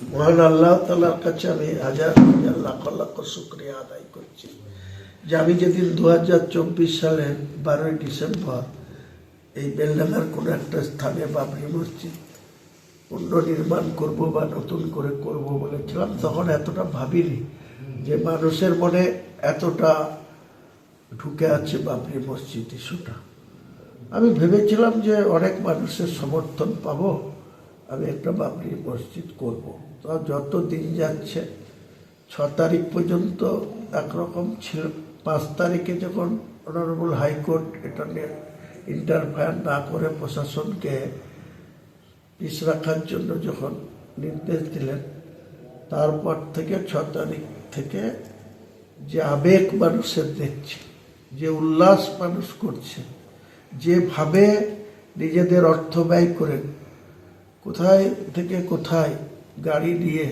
মহান আল্লাহ তাআলার কাছে আমি হাজার হাজার লাখ লাখ শুকরিয়া আদায় করছি যে আমি যেদিন 2024 সালের 12ই ডিসেম্বর এই বেলডাঙ্গার কোনো একটা স্থানে বাবরি মসজিদ পুনর্নির্মাণ করব বা নতুন করে করব বলেছিলাম, তখন এতটা ভাবিনি যে মানুষের মনে এতটা ঢুকে আছে বাবরি মসজিদ ইস্যুটা। আমি ভেবেছিলাম যে অনেক মানুষের সমর্থন পাবো, আমি একটা বাবরি মসজিদ করব। তো যত দিন যাচ্ছে 6 তারিখ পর্যন্ত একরকম ছিল। 5 তারিখে যখন অনারেবল হাইকোর্ট এটা নিয়ে ইন্টারফেয়ার না করে প্রশাসনকে পিছ রাখার জন্য যখন নির্দেশ দিলেন, তারপর থেকে 6 তারিখ থেকে যে আবেগ মানুষের দেখছে, যে উল্লাস মানুষ করছে, যেভাবে নিজেদের অর্থ ব্যয় করেন কোথায় থেকে কোথায় গাড়ি নিয়ে,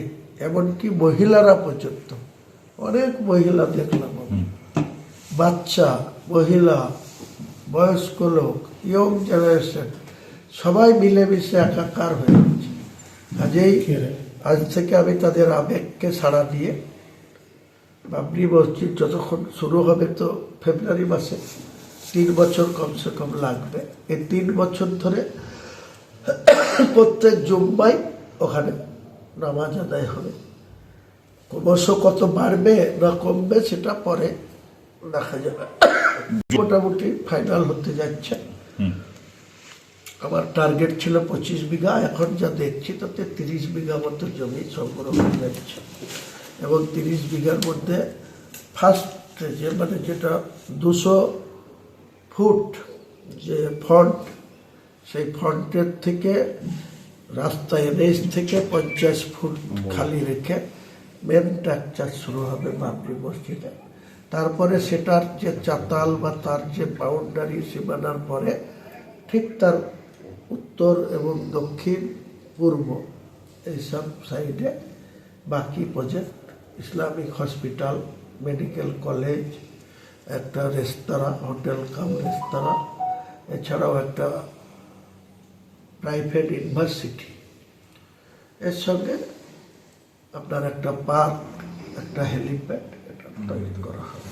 এমনকি মহিলারা পর্যন্ত, অনেক মহিলা দেখলাম, বাচ্চা, মহিলা, বয়স্ক লোক, ইয়ং জেনারেশন সবাই মিলেমিশে একাকার হয়ে গেছে। কাজেই আজ থেকে আমি তাদের আবেগকে সাড়া দিয়ে বাবরি মসজিদ যতক্ষণ শুরু হবে, তো ফেব্রুয়ারি মাসে 3 বছর কমসে কম লাগবে। এই 3 বছর ধরে প্রত্যেক জুম্মায় ওখানে নামাজ আদায় হবে। ক্রমশ কত বাড়বে না কমবে সেটা পরে দেখা যাবে। মোটামুটি ফাইনাল হতে যাচ্ছে। আমার টার্গেট ছিল 25 বিঘা, এখন যা দেখছি তাতে 30 বিঘা মতো জমি সংগ্রহ হয়ে যাচ্ছে। এবং 30 বিঘার মধ্যে ফার্স্ট যে মানে যেটা 200 ফুট যে ফ্রন্ট, সেই ফ্রন্টের থেকে রাস্তায় রেস থেকে 50 ফুট খালি রেখে মেন স্ট্রাকচার শুরু হবে বাবরি মসজিদে। তারপরে সেটার যে চাতাল বা তার যে বাউন্ডারি সীমানার পরে ঠিক তার উত্তর এবং দক্ষিণ পূর্ব এইসব সাইডে বাকি project, Islamic hospital, medical college, একটা রেস্তোরাঁ, হোটেল কাম রেস্তোরাঁ, এছাড়াও একটা প্রাইভেট ইউনিভার্সিটি, এর সঙ্গে আপনার একটা পার্ক, একটা হেলিপ্যাড এটা তৈরি করা হবে।